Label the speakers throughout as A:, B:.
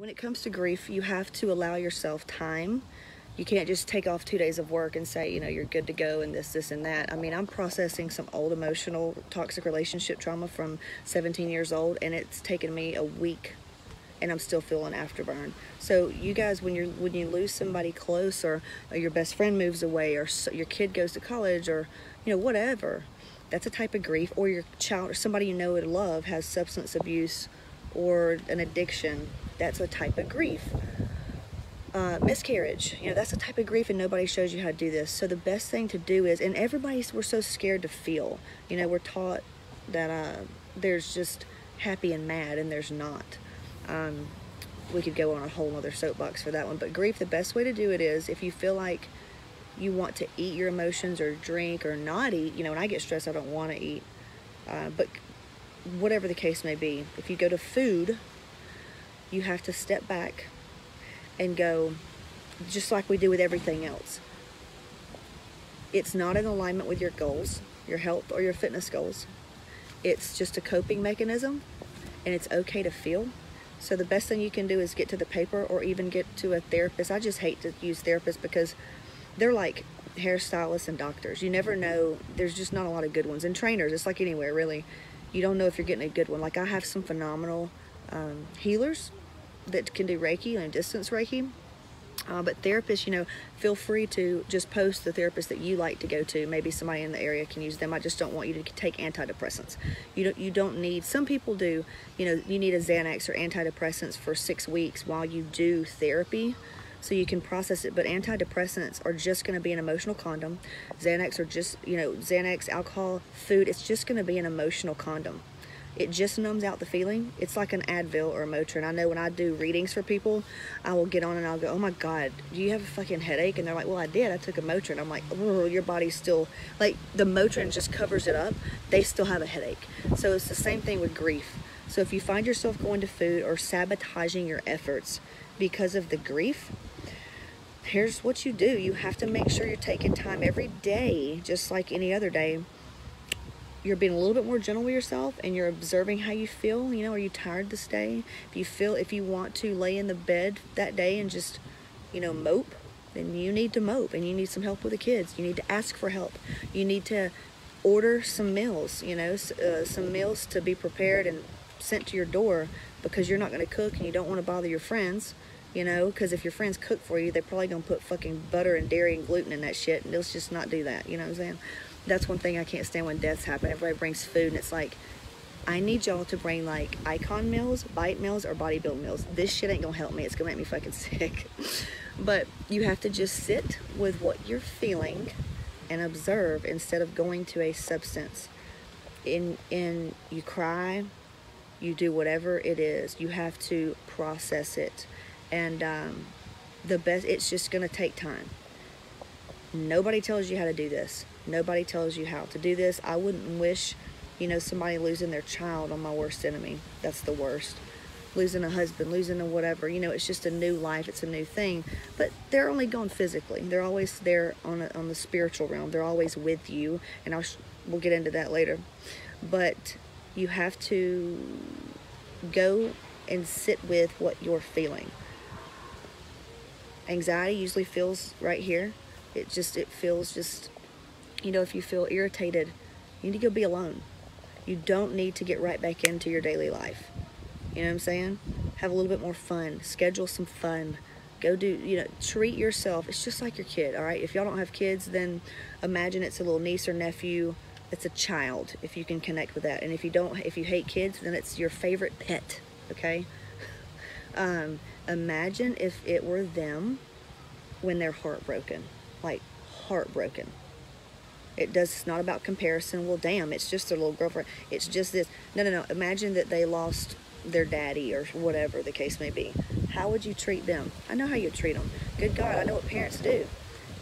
A: When it comes to grief, you have to allow yourself time. You can't just take off 2 days of work and say, you know, you're good to go and this, and that. I mean, I'm processing some old emotional toxic relationship trauma from 17 years old, and it's taken me a week, and I'm still feeling afterburn. So you guys, when you lose somebody close, or your best friend moves away, or your kid goes to college, or you know, whatever, that's a type of grief. Or your child or somebody you know and love has substance abuse or an addiction, that's a type of grief. Miscarriage, you know, that's a type of grief, and nobody shows you how to do this. So the best thing to do is, and we're so scared to feel, you know, we're taught that there's just happy and mad, and there's not. We could go on a whole other soapbox for that one, but grief, the best way to do it is, if you feel like you want to eat your emotions or drink or not eat, you know, when I get stressed, I don't want to eat, but whatever the case may be, if you go to food, you have to step back and go, just like we do with everything else. It's not in alignment with your goals, your health or your fitness goals. It's just a coping mechanism, and it's okay to feel. So the best thing you can do is get to the paper, or even get to a therapist. I just hate to use therapists because they're like hairstylists and doctors. You never know. There's just not a lot of good ones. And trainers, it's like anywhere, really. You don't know if you're getting a good one. Like, I have some phenomenal healers that can do Reiki and distance Reiki. But therapists, you know, feel free to just post the therapist that you like to go to. Maybe somebody in the area can use them. I just don't want you to take antidepressants. You don't need, some people do, you know, you need a Xanax or antidepressants for 6 weeks while you do therapy, so you can process it. But antidepressants are just going to be an emotional condom. Xanax are just, you know, Xanax, alcohol, food, it's just going to be an emotional condom. It just numbs out the feeling. It's like an Advil or a Motrin. I know when I do readings for people, I will get on and I'll go, oh my God, do you have a fucking headache? And they're like, well, I did. I took a Motrin. I'm like, oh, your body's still, like, the Motrin just covers it up. They still have a headache. So it's the same thing with grief. So if you find yourself going to food or sabotaging your efforts because of the grief, here's what you do. You have to make sure you're taking time every day, just like any other day. You're being a little bit more gentle with yourself, and you're observing how you feel. You know, are you tired this day? If you want to lay in the bed that day and just, you know, mope, then you need to mope, and you need some help with the kids. You need to ask for help. You need to order some meals, you know, some meals to be prepared and sent to your door, because you're not going to cook and you don't want to bother your friends, you know, because if your friends cook for you, they're probably going to put fucking butter and dairy and gluten in that shit, and let's just not do that, you know what I'm saying? That's one thing I can't stand when deaths happen. Everybody brings food, and it's like, I need y'all to bring like Icon meals, Bite meals, or Bodybuild meals. This shit ain't gonna help me. It's gonna make me fucking sick. But you have to just sit with what you're feeling and observe, instead of going to a substance. You cry, you do whatever it is. You have to process it, and it's just gonna take time. Nobody tells you how to do this. Nobody tells you how to do this. I wouldn't wish, you know, somebody losing their child on my worst enemy. That's the worst. Losing a husband, losing a whatever. You know, it's just a new life. It's a new thing. But they're only gone physically. They're always there on the spiritual realm. They're always with you. And we'll get into that later. But you have to go and sit with what you're feeling. Anxiety usually feels right here. It feels just, you know, if you feel irritated, you need to go be alone. You don't need to get right back into your daily life. You know what I'm saying? Have a little bit more fun. Schedule some fun. Go do, you know, treat yourself. It's just like your kid, all right? If y'all don't have kids, then imagine it's a little niece or nephew. It's a child, if you can connect with that. And if you hate kids, then it's your favorite pet, okay? Imagine if it were them when they're heartbroken. Like, heartbroken. It's not about comparison. Well, damn, it's just their little girlfriend. It's just this. No. Imagine that they lost their daddy, or whatever the case may be. How would you treat them? I know how you treat them. Good God, I know what parents do.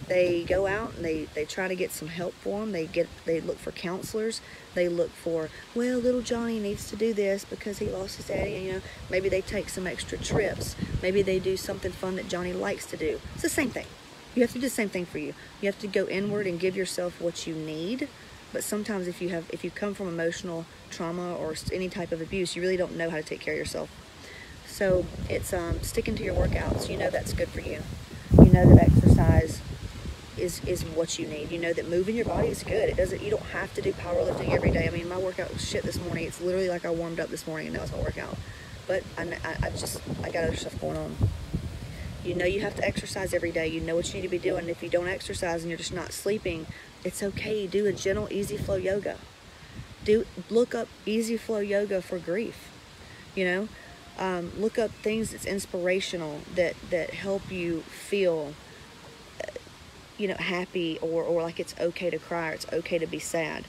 A: They go out and they try to get some help for them. They look for counselors. They look for, well, little Johnny needs to do this because he lost his daddy. And, you know, maybe they take some extra trips. Maybe they do something fun that Johnny likes to do. It's the same thing. You have to do the same thing for you. You have to go inward and give yourself what you need. But sometimes if you come from emotional trauma or any type of abuse, you really don't know how to take care of yourself. So it's sticking to your workouts. You know that's good for you. You know that exercise is what you need. You know that moving your body is good. It doesn't. You don't have to do powerlifting every day. I mean, my workout was shit this morning. It's literally like I warmed up this morning and that was my workout. But I got other stuff going on. You know you have to exercise every day. You know what you need to be doing. If you don't exercise and you're just not sleeping, it's okay. Do a gentle, easy flow yoga. Look up easy flow yoga for grief. You know, look up things that's inspirational that help you feel, you know, happy or like it's okay to cry or it's okay to be sad.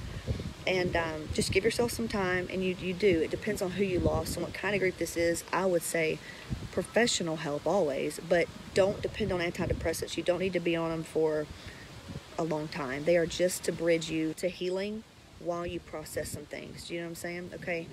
A: And just give yourself some time, and you do. It depends on who you lost and what kind of grief this is. I would say professional help always, but don't depend on antidepressants. You don't need to be on them for a long time. They are just to bridge you to healing while you process some things. Do you know what I'm saying? Okay.